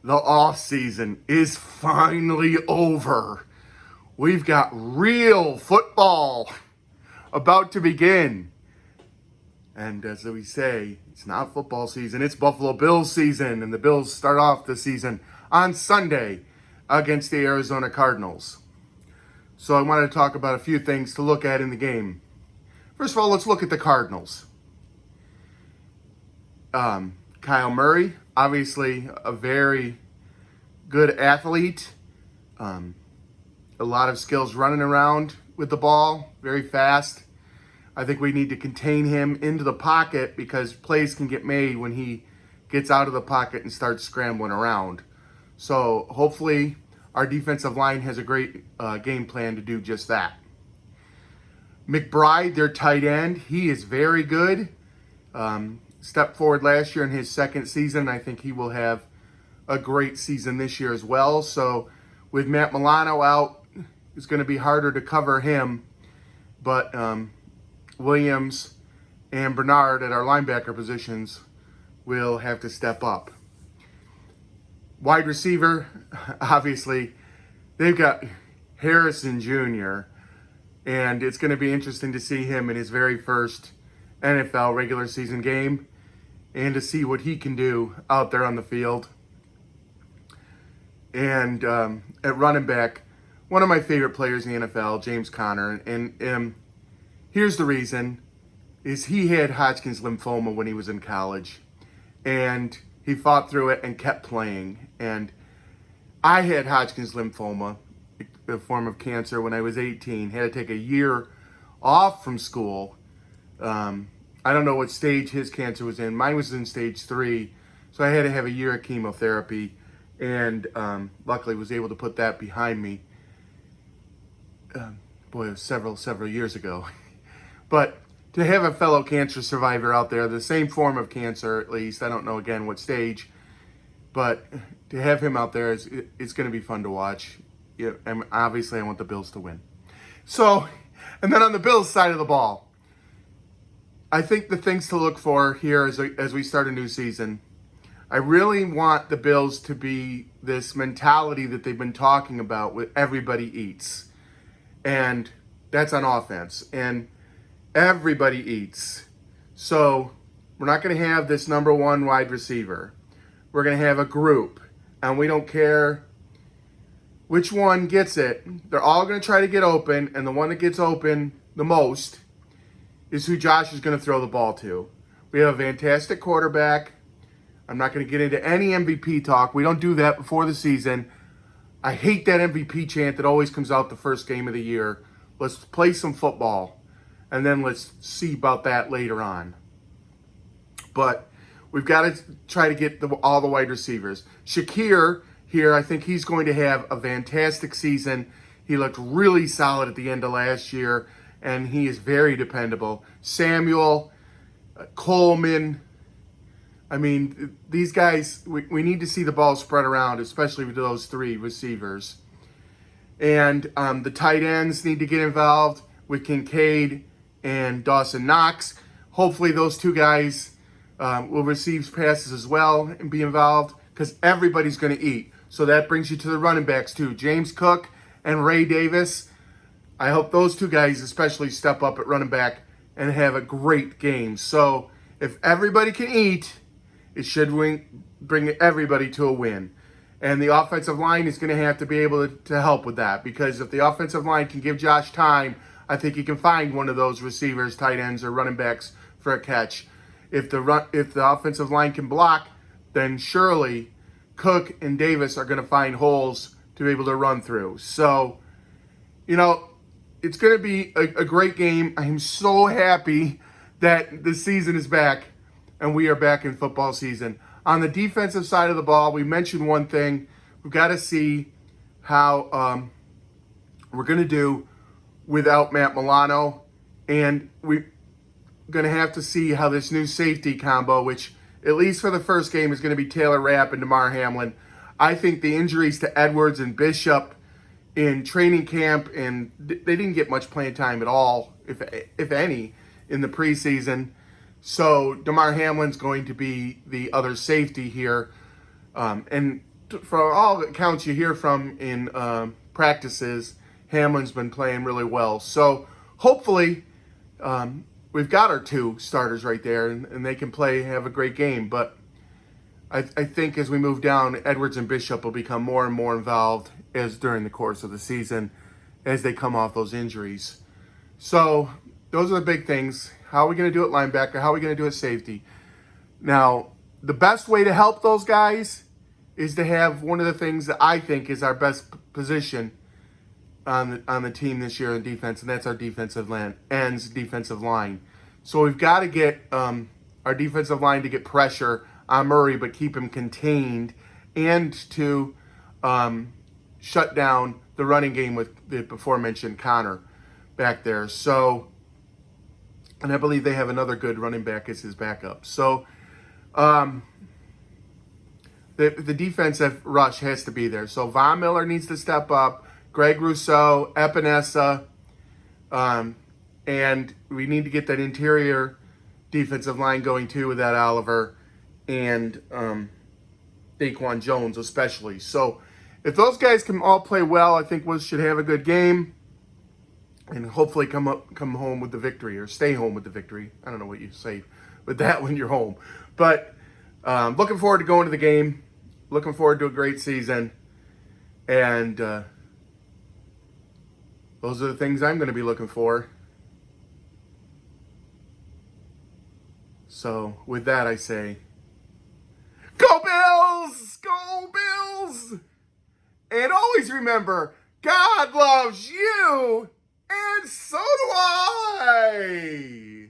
The off season is finally over. We've got real football about to begin. And as we say, it's not football season, it's Buffalo Bills season. And the Bills start off the season on Sunday against the Arizona Cardinals. So I wanted to talk about a few things to look at in the game. First of all, let's look at the Cardinals. Kyle Murray, obviously a very good athlete. A lot of skills running around with the ball, very fast. I think we need to contain him into the pocket because plays can get made when he gets out of the pocket and starts scrambling around. So hopefully our defensive line has a great game plan to do just that. McBride, their tight end, he is very good. Stepped forward last year in his second season. I think he will have a great season this year as well. So with Matt Milano out, it's going to be harder to cover him. But Williams and Bernard at our linebacker positions will have to step up. Wide receiver, obviously, they've got Harrison Jr., and it's going to be interesting to see him in his very first NFL regular season game and to see what he can do out there on the field. And at running back, one of my favorite players in the NFL, James Conner. And here's the reason, is he had Hodgkin's lymphoma when he was in college. And he fought through it and kept playing. And I had Hodgkin's lymphoma, a form of cancer, when I was 18. Had to take a year off from school. I don't know what stage his cancer was in. Mine was in stage 3. So I had to have a year of chemotherapy. And luckily was able to put that behind me. Boy, it was several years ago. But to have a fellow cancer survivor out there, the same form of cancer at least, I don't know again what stage, but to have him out there, it's going to be fun to watch. Yeah, and obviously I want the Bills to win. So, and then on the Bills side of the ball, I think the things to look for here as we start a new season, I really want the Bills to be this mentality that they've been talking about with everybody eats. And that's on offense. And everybody eats. So we're not going to have this number one wide receiver. We're going to have a group. And we don't care which one gets it. They're all going to try to get open. And the one that gets open the most is who Josh is going to throw the ball to. We have a fantastic quarterback. I'm not going to get into any MVP talk. We don't do that before the season. I hate that MVP chant that always comes out the first game of the year. Let's play some football, and then let's see about that later on. But we've got to try to get all the wide receivers. Shakir here, I think he's going to have a fantastic season. He looked really solid at the end of last year, and he is very dependable. Samuel, Coleman, I mean, these guys, we need to see the ball spread around, especially with those three receivers. And the tight ends need to get involved with Kincaid and Dawson Knox. Hopefully those two guys will receive passes as well and be involved because everybody's going to eat. So that brings you to the running backs too. James Cook and Ray Davis. I hope those two guys especially step up at running back and have a great game. So if everybody can eat, it should bring everybody to a win. And the offensive line is going to have to be able to help with that because if the offensive line can give Josh time, I think he can find one of those receivers, tight ends, or running backs for a catch. If the offensive line can block, then surely Cook and Davis are going to find holes to be able to run through. So, it's going to be a great game. I am so happy that the season is back. And we are back in football season. On the defensive side of the ball, we mentioned one thing. We've got to see how we're going to do without Matt Milano. And we're going to have to see how this new safety combo, which at least for the first game is going to be Taylor Rapp and DeMar Hamlin. I think the injuries to Edwards and Bishop in training camp, and they didn't get much playing time at all, if any, in the preseason. So DeMar Hamlin's going to be the other safety here. And for all accounts you hear from in practices, Hamlin's been playing really well. So hopefully we've got our two starters right there, and they can play, have a great game. But I think as we move down, Edwards and Bishop will become more and more involved as during the course of the season as they come off those injuries. So those are the big things. How are we going to do it linebacker? How are we going to do it safety? Now, the best way to help those guys is to have one of the things that I think is our best position on the team this year in defense, and that's our defensive line. So we've got to get our defensive line to get pressure on Murray, but keep him contained, and to shut down the running game with the before-mentioned Connor back there. So, and I believe they have another good running back as his backup. So, the defensive rush has to be there. So Von Miller needs to step up, Greg Rousseau, Epinesa, and we need to get that interior defensive line going too with that Oliver and Daquan Jones especially. So if those guys can all play well, I think we should have a good game and hopefully come home with the victory, or stay home with the victory. I don't know what you say with that when you're home. But looking forward to going to the game. Looking forward to a great season. And those are the things I'm going to be looking for. So with that, I say, go Bills! Go Bills! And always remember, God loves you, and so do I!